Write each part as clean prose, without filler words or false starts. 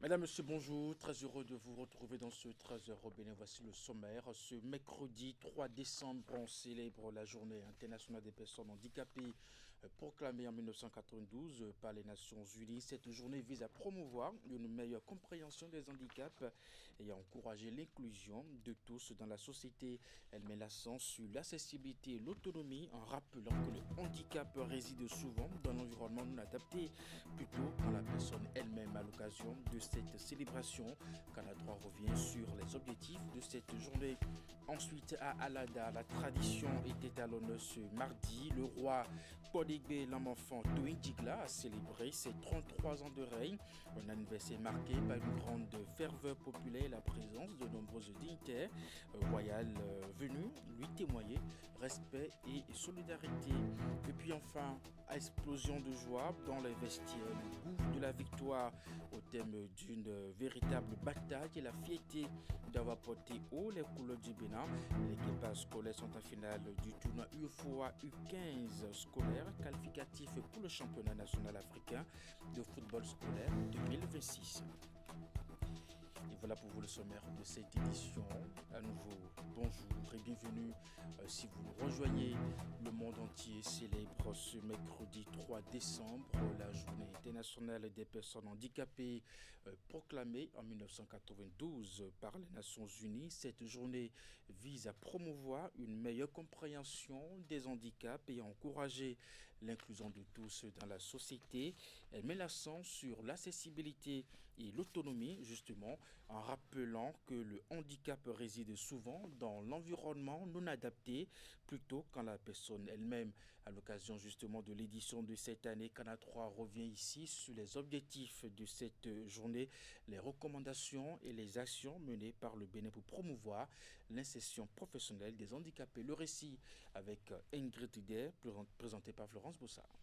Mesdames, Messieurs, bonjour. Très heureux de vous retrouver dans ce 13h au Bénin. Voici le sommaire. Ce mercredi 3 décembre, on célèbre la journée internationale des personnes handicapées proclamée en 1992 par les Nations Unies. Cette journée vise à promouvoir une meilleure compréhension des handicaps et à encourager l'inclusion de tous dans la société. Elle met l'accent sur l'accessibilité et l'autonomie en rappelant que le handicap réside souvent dans l'environnement non adapté, plutôt quand la personne elle-même à l'occasion de cette célébration. Canal 3 revient sur les objectifs de cette journée. Ensuite, à Alada, la tradition était à l'honneur ce mardi. Le roi Kodegbe Lamofan Toindjigla a célébré ses 33 ans de règne. Un anniversaire marqué par une grande ferveur populaire et la présence de nombreuses dignitaires royales venus lui témoigner respect et solidarité. Et puis enfin, explosion de joie dans les vestiaires, le goût de la victoire au thème d'une véritable bataille et la fierté d'avoir porté haut les couleurs du Bénin. Les équipages scolaires sont en finale du tournoi UFOA U15 scolaire qualificatif pour le championnat national africain de football scolaire 2026. Et voilà pour vous le sommaire de cette édition. À nouveau, bonjour et bienvenue. Si vous nous rejoignez, le monde entier célèbre ce mercredi 3 décembre la journée internationale des personnes handicapées proclamée en 1992 par les Nations Unies. Cette journée vise à promouvoir une meilleure compréhension des handicaps et à encourager l'inclusion de tous dans la société. Elle met l'accent sur l'accessibilité et l'autonomie, justement, en rappelant que le handicap réside souvent dans l'environnement non adapté, plutôt quand la personne elle-même. À l'occasion justement de l'édition de cette année, Canal 3 revient ici sur les objectifs de cette journée, les recommandations et les actions menées par le Bénin pour promouvoir l'insertion professionnelle des handicapés. Le récit avec Ingrid Hider, présenté par Florence Bossard.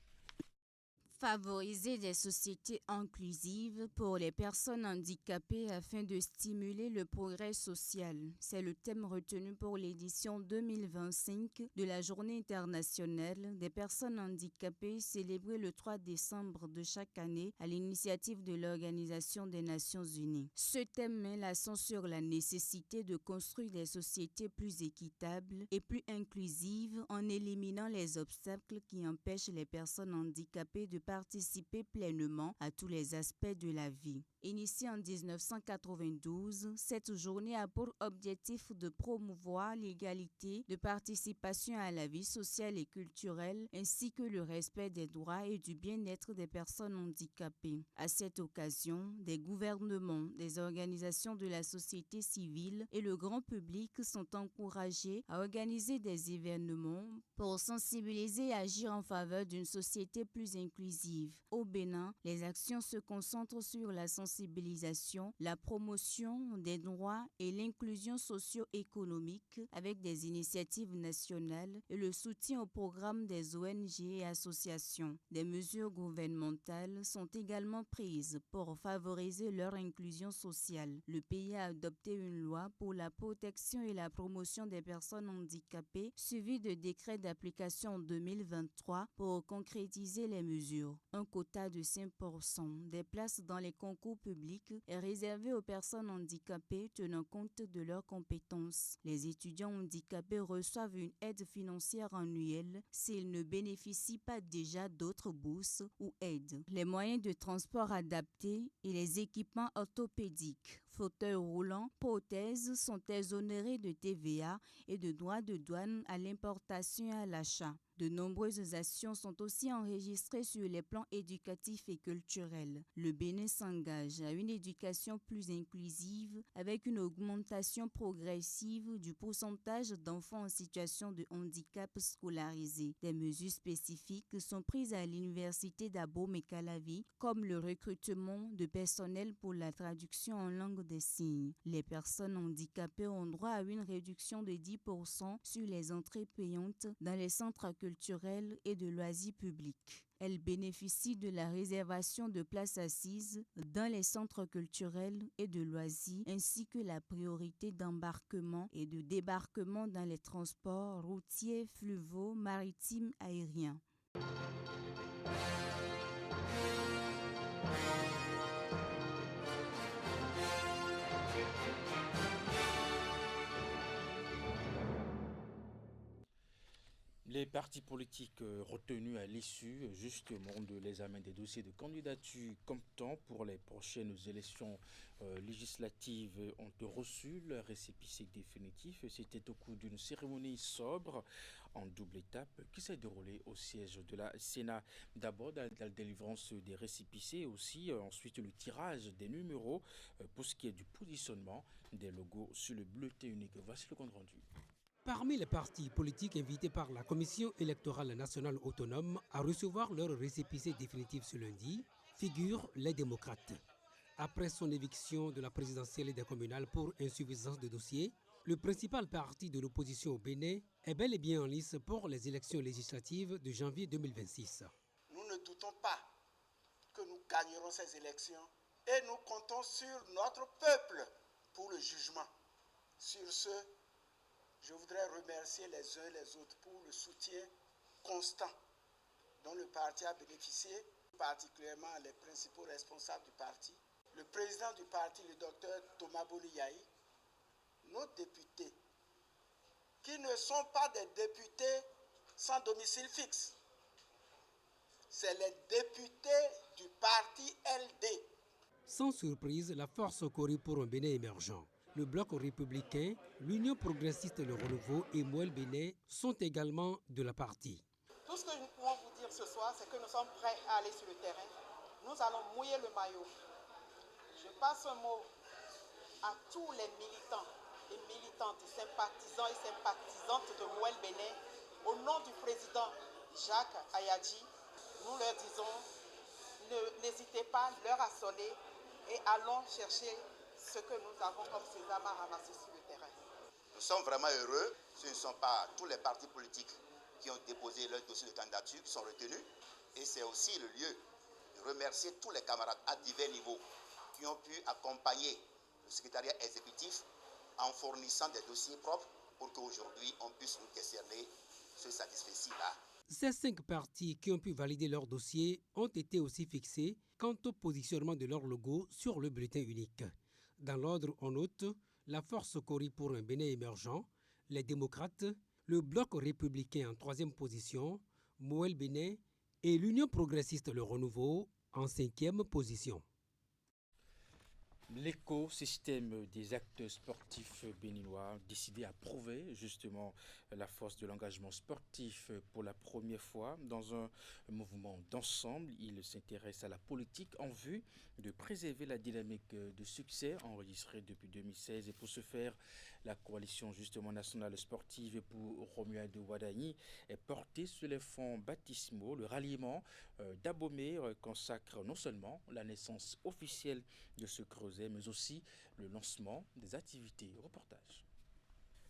Favoriser des sociétés inclusives pour les personnes handicapées afin de stimuler le progrès social. C'est le thème retenu pour l'édition 2025 de la Journée internationale des personnes handicapées célébrée le 3 décembre de chaque année à l'initiative de l'Organisation des Nations Unies. Ce thème met l'accent sur la nécessité de construire des sociétés plus équitables et plus inclusives en éliminant les obstacles qui empêchent les personnes handicapées de participer pleinement à tous les aspects de la vie. Initiée en 1992, cette journée a pour objectif de promouvoir l'égalité de participation à la vie sociale et culturelle ainsi que le respect des droits et du bien-être des personnes handicapées. À cette occasion, des gouvernements, des organisations de la société civile et le grand public sont encouragés à organiser des événements pour sensibiliser et agir en faveur d'une société plus inclusive. Au Bénin, les actions se concentrent sur la sensibilisation, la promotion des droits et l'inclusion socio-économique avec des initiatives nationales et le soutien au programme des ONG et associations. Des mesures gouvernementales sont également prises pour favoriser leur inclusion sociale. Le pays a adopté une loi pour la protection et la promotion des personnes handicapées, suivie de décrets d'application en 2023 pour concrétiser les mesures. Un quota de 5% des places dans les concours publics est réservé aux personnes handicapées tenant compte de leurs compétences. Les étudiants handicapés reçoivent une aide financière annuelle s'ils ne bénéficient pas déjà d'autres bourses ou aides. Les moyens de transport adaptés et les équipements orthopédiques, fauteuils roulants, prothèses sont exonérés de TVA et de droits de douane à l'importation et à l'achat. De nombreuses actions sont aussi enregistrées sur les plans éducatifs et culturels. Le Bénin s'engage à une éducation plus inclusive avec une augmentation progressive du pourcentage d'enfants en situation de handicap scolarisés. Des mesures spécifiques sont prises à l'université d'Abomey-Calavi, comme le recrutement de personnel pour la traduction en langue des signes. Les personnes handicapées ont droit à une réduction de 10% sur les entrées payantes dans les centres culturels et de loisirs publics. Elles bénéficient de la réservation de places assises dans les centres culturels et de loisirs ainsi que la priorité d'embarquement et de débarquement dans les transports routiers, fluviaux, maritimes, aériens. partis politiques retenus à l'issue justement de l'examen des dossiers de candidature comptant pour les prochaines élections législatives ont reçu le récépissé définitif. C'était au cours d'une cérémonie sobre en double étape qui s'est déroulée au siège de la Sénat. D'abord dans la délivrance des récépissés, aussi ensuite le tirage des numéros pour ce qui est du positionnement des logos sur le bulletin unique. Voici le compte rendu. Parmi les partis politiques invités par la Commission électorale nationale autonome à recevoir leur récépissé définitif ce lundi figurent les démocrates. Après son éviction de la présidentielle et des communales pour insuffisance de dossier, le principal parti de l'opposition au Bénin est bel et bien en lice pour les élections législatives de janvier 2026. Nous ne doutons pas que nous gagnerons ces élections et nous comptons sur notre peuple pour le jugement. Sur ce, je voudrais remercier les uns et les autres pour le soutien constant dont le parti a bénéficié, particulièrement les principaux responsables du parti, le président du parti, le docteur Thomas Boliaï, nos députés, qui ne sont pas des députés sans domicile fixe. C'est les députés du parti LD. Sans surprise, la force Cori pour un Bénin émergent, le Bloc républicain, l'Union progressiste Le Renouveau et Mouel Bénin sont également de la partie. Tout ce que nous pouvons vous dire ce soir, c'est que nous sommes prêts à aller sur le terrain. Nous allons mouiller le maillot. Je passe un mot à tous les militants et militantes, sympathisants et sympathisantes de Mouel Bénin. Au nom du président Jacques Ayadji, nous leur disons, n'hésitez pas, leur assoler et allons chercher ce que nous avons comme sésame à ramasser sur le terrain. Nous sommes vraiment heureux. Ce ne sont pas tous les partis politiques qui ont déposé leur dossier de candidature qui sont retenus. Et c'est aussi le lieu de remercier tous les camarades à divers niveaux qui ont pu accompagner le secrétariat exécutif en fournissant des dossiers propres pour qu'aujourd'hui on puisse nous décerner ce satisfecit-là. Ces 5 partis qui ont pu valider leur dossier ont été aussi fixés quant au positionnement de leur logo sur le bulletin unique. Dans l'ordre, on note la force Cori pour un Bénin émergent, les démocrates, le Bloc républicain en 3e position, Mouel Bénin et l'Union progressiste Le Renouveau en 5e position. L'écosystème des acteurs sportifs béninois décidé à prouver justement la force de l'engagement sportif pour la première fois dans un mouvement d'ensemble. Il s'intéresse à la politique en vue de préserver la dynamique de succès enregistrée depuis 2016. Et pour ce faire, la coalition justement nationale sportive pour Romuald Wadagni est portée sur les fonds baptismaux. Le ralliement d'Abomey consacre non seulement la naissance officielle de ce creuset, mais aussi le lancement des activités. Reportage.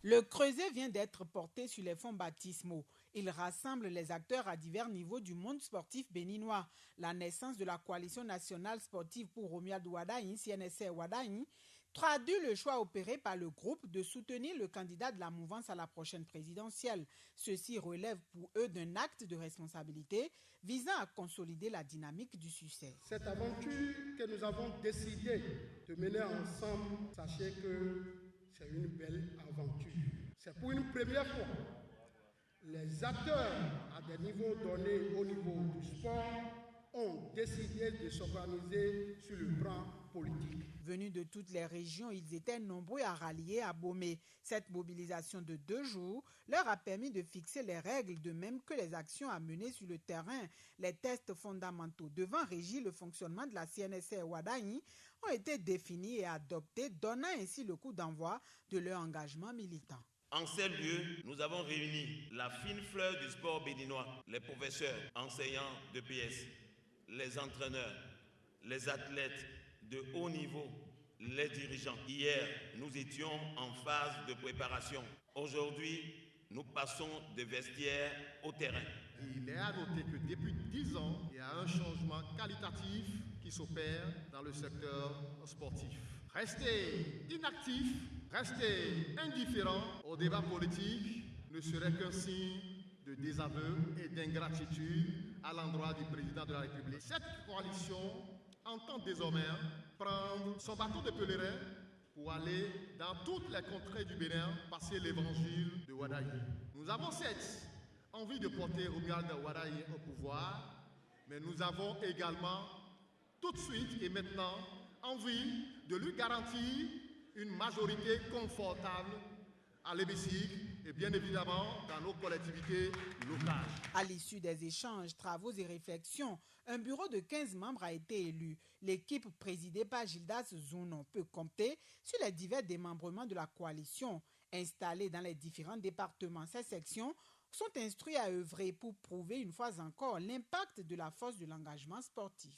Le creuset vient d'être porté sur les fonds baptismaux. Il rassemble les acteurs à divers niveaux du monde sportif béninois. La naissance de la coalition nationale sportive pour Romuald Wadagni, CNSR Wadagni, traduit le choix opéré par le groupe de soutenir le candidat de la mouvance à la prochaine présidentielle. Ceci relève pour eux d'un acte de responsabilité visant à consolider la dynamique du succès. Cette aventure que nous avons décidé de mener ensemble, sachez que c'est une belle aventure. C'est pour une première fois. Les acteurs à des niveaux donnés au niveau du sport ont décidé de s'organiser sur le plan politique. Venus de toutes les régions, ils étaient nombreux à rallier à Abomey. Cette mobilisation de 2 jours leur a permis de fixer les règles, de même que les actions à mener sur le terrain. Les tests fondamentaux devant régir le fonctionnement de la CNSR Wadagni ont été définis et adoptés, donnant ainsi le coup d'envoi de leur engagement militant. En ces lieux, nous avons réuni la fine fleur du sport béninois, les professeurs, enseignants de PS, les entraîneurs, les athlètes de haut niveau, les dirigeants. Hier, nous étions en phase de préparation. Aujourd'hui, nous passons des vestiaires au terrain. Il est à noter que depuis 10 ans, il y a un changement qualitatif qui s'opère dans le secteur sportif. Rester inactif, rester indifférent au débat politique ne serait qu'un signe de désaveu et d'ingratitude à l'endroit du président de la République. Cette coalition entend désormais prendre son bâton de pèlerin pour aller dans toutes les contrées du Bénin passer l'évangile de Wadagni. Nous avons certes envie de porter Romuald Wadayi au pouvoir, mais nous avons également tout de suite et maintenant envie de lui garantir une majorité confortable à l'hémicycle et bien évidemment dans nos collectivités locales. À l'issue des échanges, travaux et réflexions, un bureau de 15 membres a été élu. L'équipe présidée par Gildas Zounon peut compter sur les divers démembrements de la coalition. Installés dans les différents départements, ces sections sont instruits à œuvrer pour prouver une fois encore l'impact de la force de l'engagement sportif.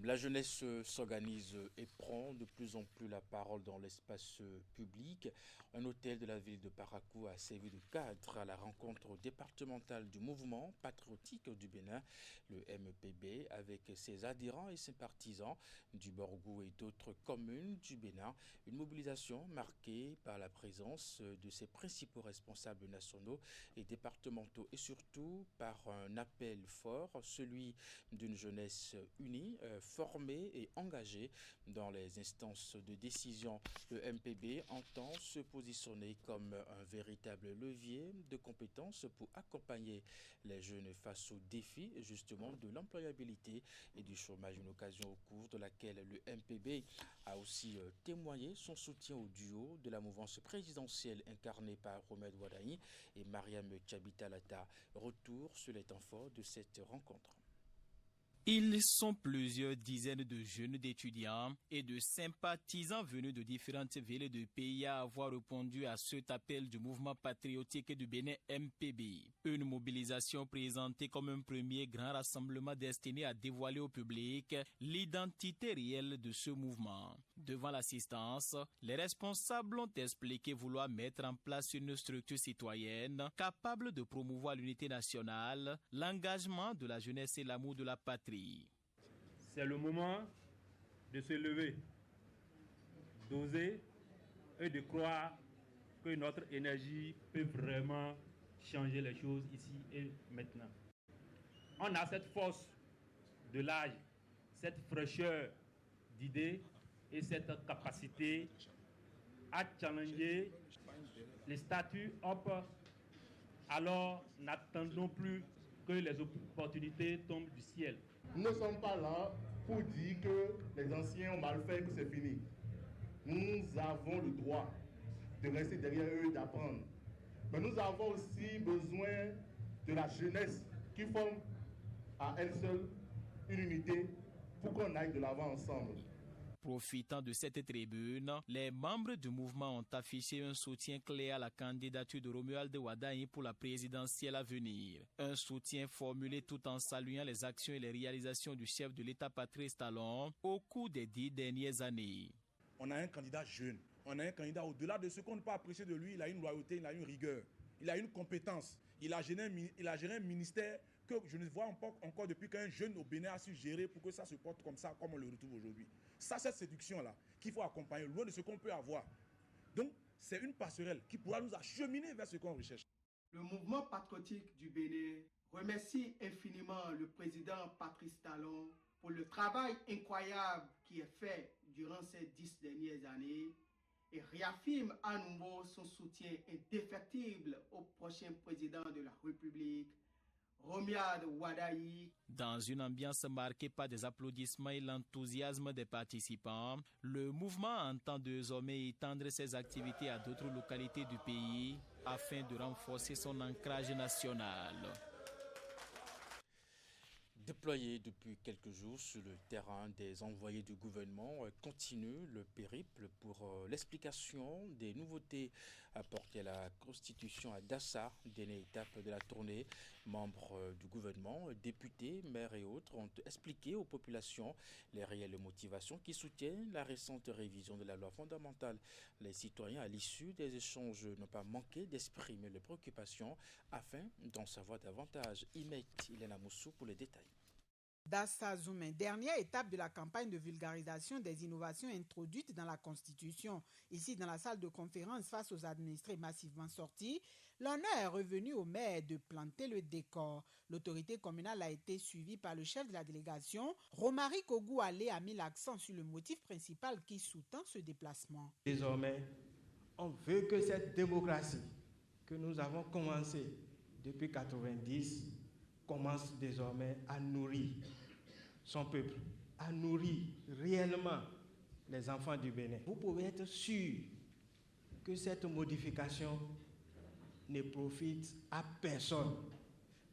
La jeunesse s'organise et prend de plus en plus la parole dans l'espace public. Un hôtel de la ville de Parakou a servi de cadre à la rencontre départementale du mouvement patriotique du Bénin, le MPB, avec ses adhérents et ses partisans du Borgou et d'autres communes du Bénin. Une mobilisation marquée par la présence de ses principaux responsables nationaux et départementaux et surtout par un appel fort, celui d'une jeunesse unie, formée et engagée dans les instances de décision. Le MPB entend se positionner comme un véritable levier de compétences pour accompagner les jeunes face aux défis justement de l'employabilité et du chômage, une occasion au cours de laquelle le MPB a aussi témoigné son soutien au duo de la mouvance présidentielle incarnée par Romuald Wadayi et Mariam Tchabitalata. Retour sur les temps forts de cette rencontre. Ils sont plusieurs dizaines de jeunes d'étudiants et de sympathisants venus de différentes villes du pays à avoir répondu à cet appel du mouvement patriotique du Bénin MPB. Une mobilisation présentée comme un premier grand rassemblement destiné à dévoiler au public l'identité réelle de ce mouvement. Devant l'assistance, les responsables ont expliqué vouloir mettre en place une structure citoyenne capable de promouvoir l'unité nationale, l'engagement de la jeunesse et l'amour de la patrie. C'est le moment de se lever, d'oser et de croire que notre énergie peut vraiment changer les choses ici et maintenant. On a cette force de l'âge, cette fraîcheur d'idées et cette capacité à challenger les statuts up. Alors n'attendons plus que les opportunités tombent du ciel. Nous ne sommes pas là pour dire que les anciens ont mal fait, que c'est fini. Nous avons le droit de rester derrière eux et d'apprendre. Mais nous avons aussi besoin de la jeunesse qui forme à elle seule une unité pour qu'on aille de l'avant ensemble. Profitant de cette tribune, les membres du mouvement ont affiché un soutien clair à la candidature de Romuald Wadayi pour la présidentielle à venir. Un soutien formulé tout en saluant les actions et les réalisations du chef de l'État Patrice Talon au cours des 10 dernières années. On a un candidat jeune, on a un candidat au-delà de ce qu'on ne peut apprécier de lui, il a une loyauté, il a une rigueur, il a une compétence, il a géré un ministère que je ne vois encore depuis qu'un jeune au Bénin a su gérer pour que ça se porte comme ça, comme on le retrouve aujourd'hui. Ça, cette séduction-là, qu'il faut accompagner, loin de ce qu'on peut avoir. Donc, c'est une passerelle qui pourra nous acheminer vers ce qu'on recherche. Le mouvement patriotique du Bénin remercie infiniment le président Patrice Talon pour le travail incroyable qui est fait durant ces 10 dernières années et réaffirme à nouveau son soutien indéfectible au prochain président de la République, Romuald Wadayi. Dans une ambiance marquée par des applaudissements et l'enthousiasme des participants, le mouvement entend désormais étendre ses activités à d'autres localités du pays afin de renforcer son ancrage national. Déployés depuis quelques jours sur le terrain, des envoyés du gouvernement continuent le périple pour l'explication des nouveautés apportées à la Constitution à Dassa, dernière étape de la tournée. Membres du gouvernement, députés, maires et autres ont expliqué aux populations les réelles motivations qui soutiennent la récente révision de la loi fondamentale. Les citoyens, à l'issue des échanges, n'ont pas manqué d'exprimer leurs préoccupations afin d'en savoir davantage. Ilena Moussou pour les détails. Dassa Zoumen, dernière étape de la campagne de vulgarisation des innovations introduites dans la Constitution. Ici, dans la salle de conférence, face aux administrés massivement sortis, l'honneur est revenu au maire de planter le décor. L'autorité communale a été suivie par le chef de la délégation. Romary Kogou-Alé a mis l'accent sur le motif principal qui sous-tend ce déplacement. Désormais, on veut que cette démocratie que nous avons commencée depuis 1990, commence désormais à nourrir son peuple, à nourrir réellement les enfants du Bénin. Vous pouvez être sûr que cette modification ne profite à personne.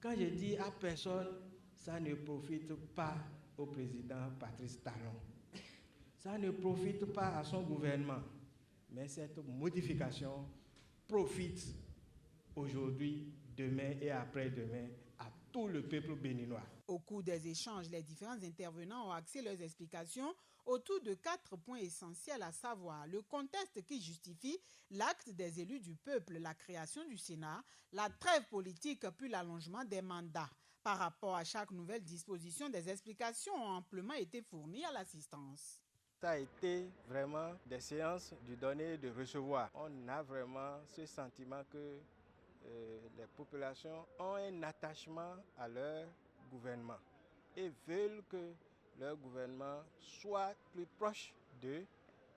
Quand je dis à personne, ça ne profite pas au président Patrice Talon. Ça ne profite pas à son gouvernement. Mais cette modification profite aujourd'hui, demain et après-demain à tout le peuple béninois. Au cours des échanges, les différents intervenants ont axé leurs explications autour de 4 points essentiels, à savoir le contexte qui justifie l'acte des élus du peuple, la création du Sénat, la trêve politique puis l'allongement des mandats. Par rapport à chaque nouvelle disposition, des explications ont amplement été fournies à l'assistance. Ça a été vraiment des séances du donner et de recevoir. On a vraiment ce sentiment que les populations ont un attachement à leur gouvernement et veulent que leur gouvernement soit plus proche d'eux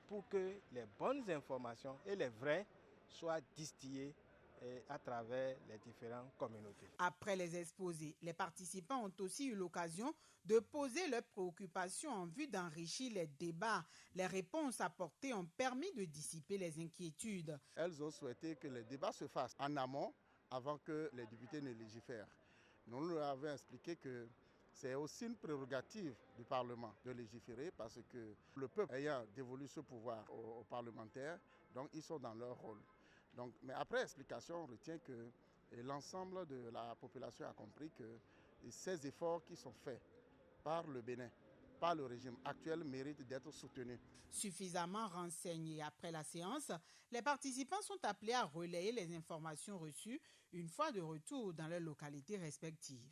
pour que les bonnes informations et les vraies soient distillées à travers les différentes communautés. Après les exposés, les participants ont aussi eu l'occasion de poser leurs préoccupations en vue d'enrichir les débats. Les réponses apportées ont permis de dissiper les inquiétudes. Elles ont souhaité que les débats se fassent en amont avant que les députés ne légifèrent. Nous leur avons expliqué que c'est aussi une prérogative du Parlement de légiférer parce que le peuple ayant dévolu ce pouvoir aux parlementaires, donc ils sont dans leur rôle. Donc, mais après explication, on retient que l'ensemble de la population a compris que ces efforts qui sont faits par le Bénin, par le régime actuel, méritent d'être soutenus. Suffisamment renseignés après la séance, les participants sont appelés à relayer les informations reçues une fois de retour dans leurs localités respectives.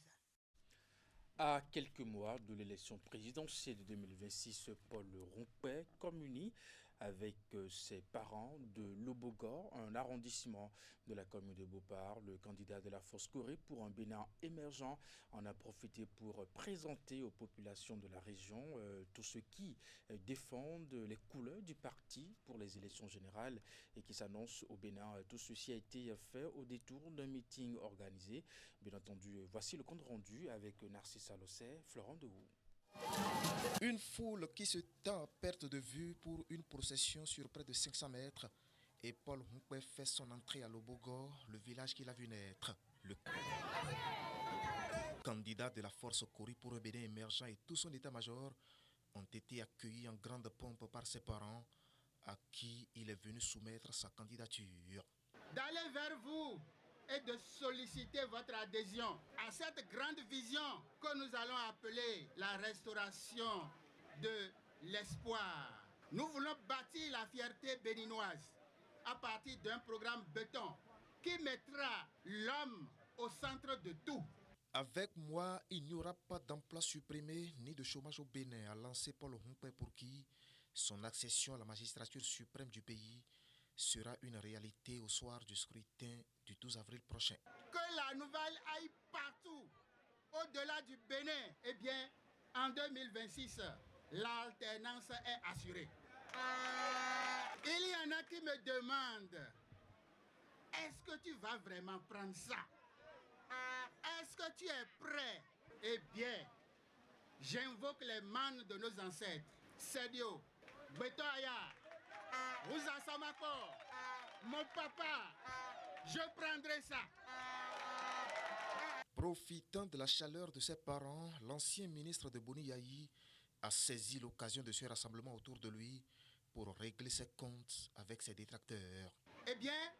À quelques mois de l'élection présidentielle de 2026, Paul Rompé communie avec ses parents de Lobogor, un arrondissement de la commune de Beauport. Le candidat de la Force Corée pour un Bénin émergent en a profité pour présenter aux populations de la région tous ceux qui défendent les couleurs du parti pour les élections générales et qui s'annoncent au Bénin. Tout ceci a été fait au détour d'un meeting organisé. Bien entendu, voici le compte rendu avec Narcisse Alosset, Florent Dehou. Une foule qui se tend à perte de vue pour une procession sur près de 500 mètres et Paul Rompé fait son entrée à Lobogor, le village qu'il a vu naître. Le candidat de la force Corée pour un Bénin émergent et tout son état-major ont été accueillis en grande pompe par ses parents à qui il est venu soumettre sa candidature. D'aller vers vous et de solliciter votre adhésion à cette grande vision que nous allons appeler la restauration de l'espoir. Nous voulons bâtir la fierté béninoise à partir d'un programme béton qui mettra l'homme au centre de tout. Avec moi, il n'y aura pas d'emploi supprimé ni de chômage au Bénin, a lancé Paul Rompé pour qui son accession à la magistrature suprême du pays sera une réalité au soir du scrutin du 12 avril prochain. Que la nouvelle aille partout, au-delà du Bénin, eh bien, en 2026, l'alternance est assurée. Il y en a qui me demandent, est-ce que tu vas vraiment prendre ça? Est-ce que tu es prêt? Eh bien, j'invoque les mannes de nos ancêtres. Sedio, Betoaya, Ouza Samako, mon papa, je prendrai ça. Profitant de la chaleur de ses parents, l'ancien ministre de Boni Yayi a saisi l'occasion de ce rassemblement autour de lui pour régler ses comptes avec ses détracteurs. Eh bien,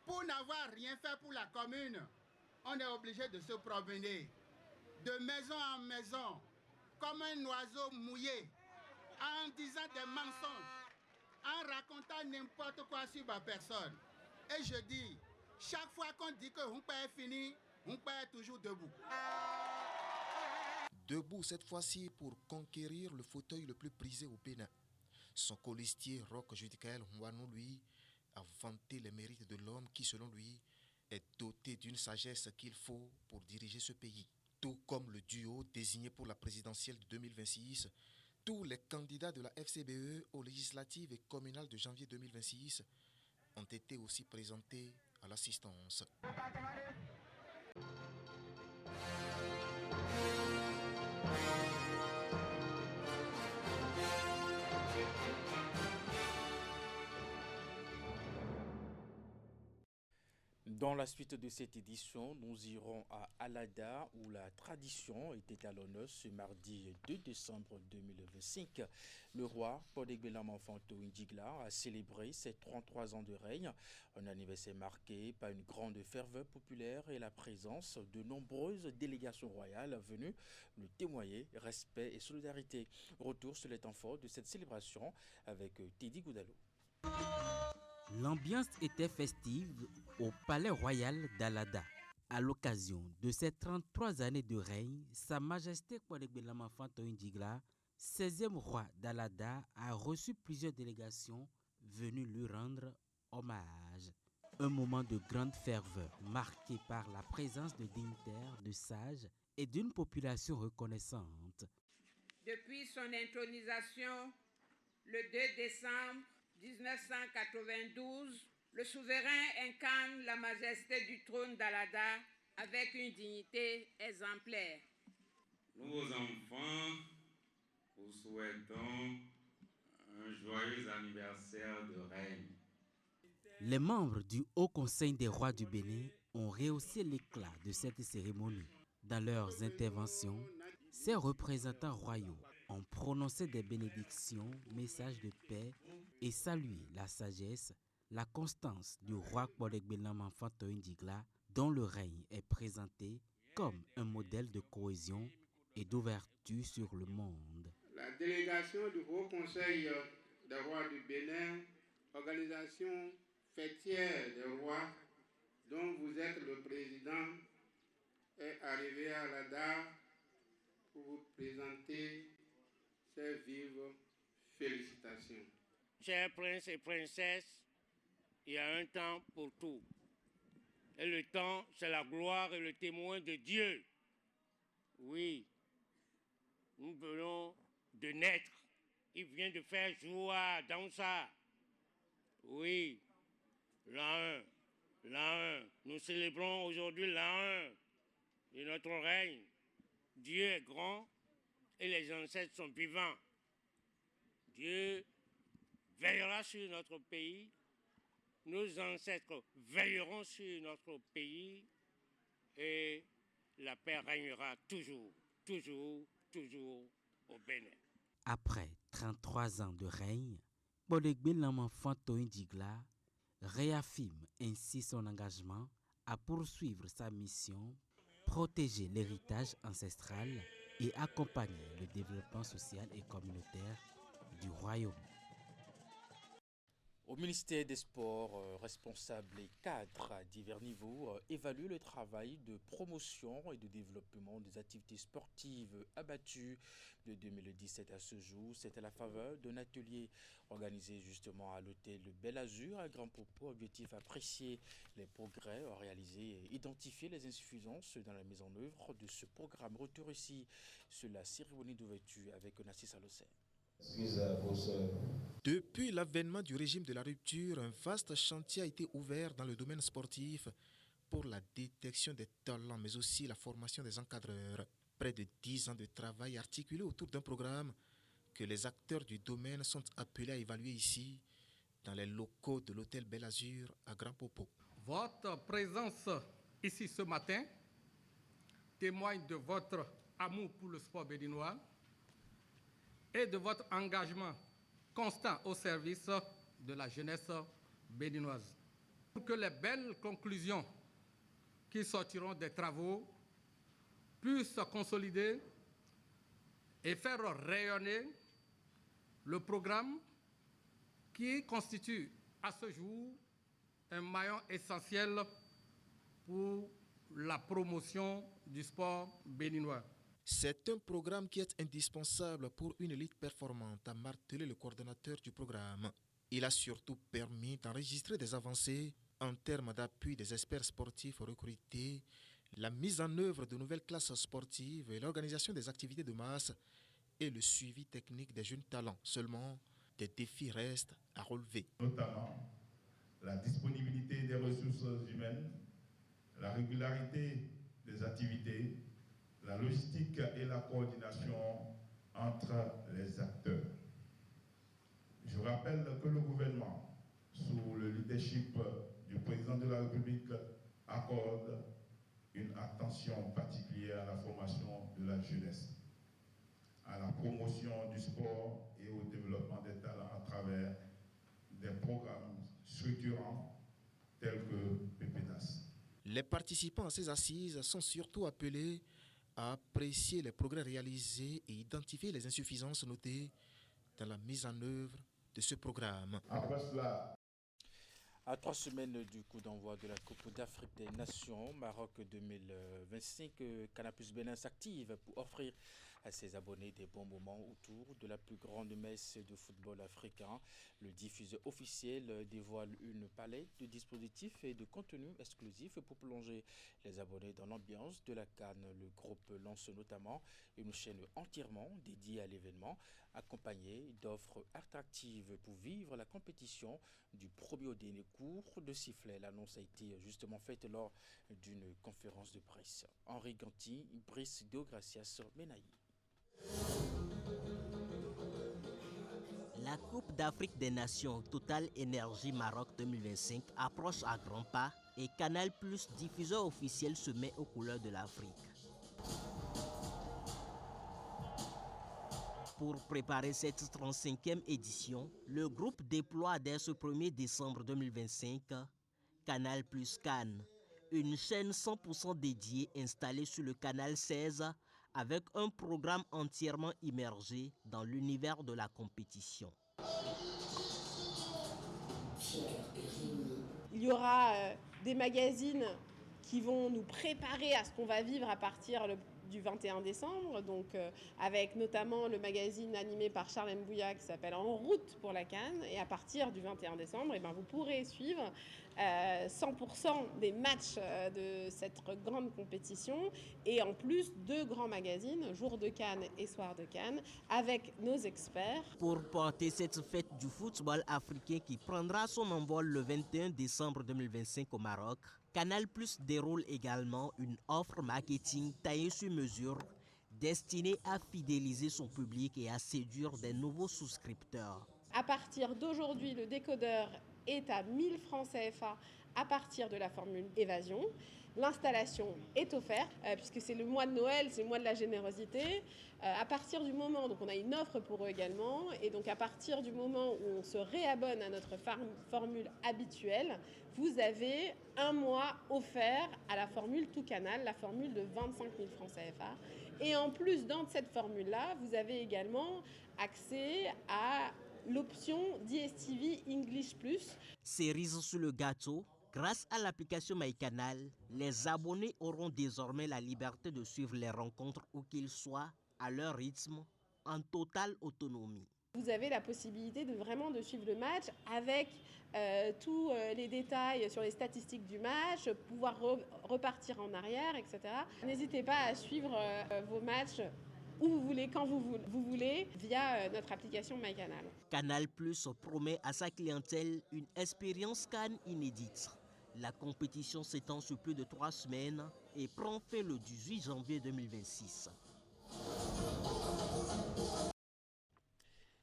pour n'avoir rien fait pour la commune, on est obligé de se promener de maison en maison, comme un oiseau mouillé, en disant des mensonges, en racontant n'importe quoi sur ma personne. Et je dis, chaque fois qu'on dit que Rompé est fini, Rompé est toujours debout. Debout cette fois-ci pour conquérir le fauteuil le plus prisé au Bénin. Son colistier Roch Judicaël Houanou, lui, a vanté les mérites de l'homme qui, selon lui, est doté d'une sagesse qu'il faut pour diriger ce pays. Tout comme le duo désigné pour la présidentielle de 2026, tous les candidats de la FCBE aux législatives et communales de janvier 2026 ont été aussi présentés à l'assistance. Dans la suite de cette édition, nous irons à Alada où la tradition était à l'honneur ce mardi 2 décembre 2025. Le roi Podegbelam Fanto Indigla a célébré ses 33 ans de règne, un anniversaire marqué par une grande ferveur populaire et la présence de nombreuses délégations royales venues lui témoigner respect et solidarité. Retour sur les temps forts de cette célébration avec Teddy Goudalo. L'ambiance était festive au palais royal d'Alada. À l'occasion de ses 33 années de règne, Sa Majesté Podegbelam Fanto Indigla, 16e roi d'Alada, a reçu plusieurs délégations venues lui rendre hommage. Un moment de grande ferveur marqué par la présence de dignitaires, de sages et d'une population reconnaissante. Depuis son intronisation, le 2 décembre 1992, le souverain incarne la majesté du trône d'Alada avec une dignité exemplaire. Nous, enfants, vous souhaitons un joyeux anniversaire de règne. Les membres du Haut Conseil des rois du Bénin ont rehaussé l'éclat de cette cérémonie. Dans leurs interventions, ces représentants royaux ont prononcé des bénédictions, messages de paix et salué la sagesse, la constance du roi Podegbelam Fanto Indigla, dont le règne est présenté comme un modèle de cohésion et d'ouverture sur le monde. La délégation du Haut Conseil des rois du Bénin, organisation fêtière des rois, dont vous êtes le président, est arrivée à Alada pour vous présenter ses vives félicitations. Chers princes et princesses, il y a un temps pour tout. Et le temps, c'est la gloire et le témoin de Dieu. Oui, nous venons de naître. Il vient de faire joie dans ça. Oui, l'an 1. Nous célébrons aujourd'hui l'an 1 de notre règne. Dieu est grand et les ancêtres sont vivants. Dieu veillera sur notre pays. Nos ancêtres veilleront sur notre pays et la paix régnera toujours, toujours, toujours au Bénin. Après 33 ans de règne, Podegbelam Fanto Indigla réaffirme ainsi son engagement à poursuivre sa mission, protéger l'héritage ancestral et accompagner le développement social et communautaire du royaume. Au ministère des Sports, responsables et cadres à divers niveaux évaluent le travail de promotion et de développement des activités sportives abattues de 2017 à ce jour. C'est à la faveur d'un atelier organisé justement à l'hôtel Bel Azur à Grand Popo. Objectif apprécier les progrès réalisés et identifier les insuffisances dans la mise en œuvre de ce programme. Retour ici sur la cérémonie d'ouverture avec Nassis Alosser. Depuis l'avènement du régime de la rupture, un vaste chantier a été ouvert dans le domaine sportif pour la détection des talents, mais aussi la formation des encadreurs. Près de 10 ans de travail articulé autour d'un programme que les acteurs du domaine sont appelés à évaluer ici, dans les locaux de l'hôtel Bel Azur à Grand Popo. Votre présence ici ce matin témoigne de votre amour pour le sport béninois et de votre engagement constant au service de la jeunesse béninoise. Pour que les belles conclusions qui sortiront des travaux puissent consolider et faire rayonner le programme qui constitue à ce jour un maillon essentiel pour la promotion du sport béninois. C'est un programme qui est indispensable pour une élite performante, a martelé le coordonnateur du programme. Il a surtout permis d'enregistrer des avancées en termes d'appui des experts sportifs recrutés, la mise en œuvre de nouvelles classes sportives et l'organisation des activités de masse et le suivi technique des jeunes talents. Seulement, des défis restent à relever. Notamment la disponibilité des ressources humaines, la régularité des activités, la logistique et la coordination entre les acteurs. Je rappelle que le gouvernement, sous le leadership du président de la République, accorde une attention particulière à la formation de la jeunesse, à la promotion du sport et au développement des talents à travers des programmes structurants tels que PEPEDAS. Les participants à ces assises sont surtout appelés à apprécier les progrès réalisés et identifier les insuffisances notées dans la mise en œuvre de ce programme. Après cela, à 3 semaines du coup d'envoi de la Coupe d'Afrique des Nations, Maroc 2025, Canapus Bénin s'active pour offrir à ses abonnés des bons moments autour de la plus grande messe de football africain. Le diffuseur officiel dévoile une palette de dispositifs et de contenus exclusifs pour plonger les abonnés dans l'ambiance de la CAN. Le groupe lance notamment une chaîne entièrement dédiée à l'événement, accompagnée d'offres attractives pour vivre la compétition du premier au dernier cours de sifflet. L'annonce a été justement faite lors d'une conférence de presse. Henri Ganti, Brice Deogracias, Menaï. La Coupe d'Afrique des Nations Total Énergie Maroc 2025 approche à grands pas et Canal+, diffuseur officiel, se met aux couleurs de l'Afrique. Pour préparer cette 35e édition, le groupe déploie dès ce 1er décembre 2025 Canal+ Cannes, une chaîne 100% dédiée installée sur le canal 16 avec un programme entièrement immergé dans l'univers de la compétition. Il y aura des magazines qui vont nous préparer à ce qu'on va vivre à partir du 21 décembre, donc avec notamment le magazine animé par Charles Mbouya qui s'appelle En route pour la CAN. Et à partir du 21 décembre, vous pourrez suivre 100% des matchs de cette grande compétition et en plus 2 grands magazines, Jour de Cannes et Soir de Cannes, avec nos experts. Pour porter cette fête du football africain qui prendra son envol le 21 décembre 2025 au Maroc, Canal+ déroule également une offre marketing taillée sur mesure destinée à fidéliser son public et à séduire des nouveaux souscripteurs. À partir d'aujourd'hui, le décodeur est à 1000 francs CFA à partir de la formule évasion. L'installation est offerte puisque c'est le mois de Noël, c'est le mois de la générosité. À partir du moment, donc on a une offre pour eux également, et donc à partir du moment où on se réabonne à notre formule habituelle, vous avez 1 mois offert à la formule tout canal, la formule de 25 000 francs CFA. Et en plus, dans cette formule-là, vous avez également accès à l'option DSTV English+. Cerise sur le gâteau, grâce à l'application MyCanal, les abonnés auront désormais la liberté de suivre les rencontres où qu'ils soient, à leur rythme, en totale autonomie. Vous avez la possibilité de suivre le match avec tous les détails sur les statistiques du match, pouvoir repartir en arrière, etc. N'hésitez pas à suivre vos matchs où vous voulez, quand vous voulez, via notre application MyCanal. Canal+ promet à sa clientèle une expérience CAN inédite. La compétition s'étend sur plus de 3 semaines et prend fin le 18 janvier 2026.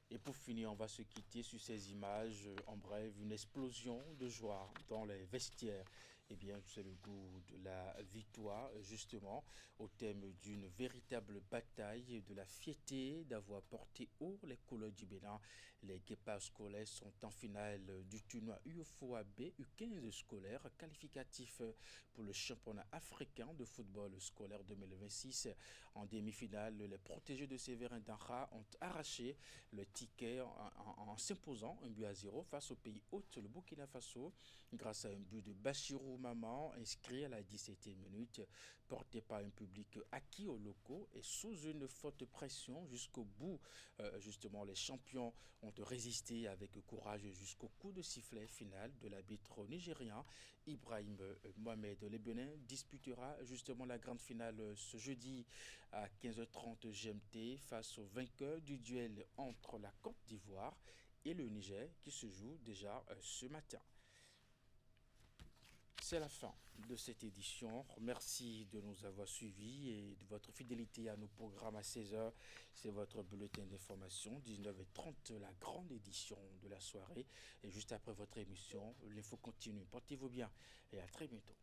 Et pour finir, on va se quitter sur ces images. En bref, une explosion de joie dans les vestiaires. Eh bien, c'est le goût de la victoire, justement, au thème d'une véritable bataille, de la fierté d'avoir porté haut les couleurs du Bénin. Les Guépards scolaires sont en finale du tournoi UFOA B U15 scolaire qualificatif pour le championnat africain de football scolaire 2026. En demi-finale, les protégés de Séverin d'Anra ont arraché le ticket en s'imposant 1-0 face au pays hôte, le Burkina Faso, grâce à un but de Bachirou Maman inscrit à la 17e minute, porté par un public acquis aux locaux et sous une forte pression jusqu'au bout. Justement, les champions ont résisté avec courage jusqu'au coup de sifflet final de l'arbitre nigérien Ibrahim Mohamed. Le Bénin disputera justement la grande finale ce jeudi à 15h30 GMT face au vainqueur du duel entre la Côte d'Ivoire et le Niger qui se joue déjà ce matin. C'est la fin de cette édition. Merci de nous avoir suivis et de votre fidélité à nos programmes à 16h. C'est votre bulletin d'information. 19h30, la grande édition de la soirée. Et juste après votre émission, l'info continue. Portez-vous bien et à très bientôt.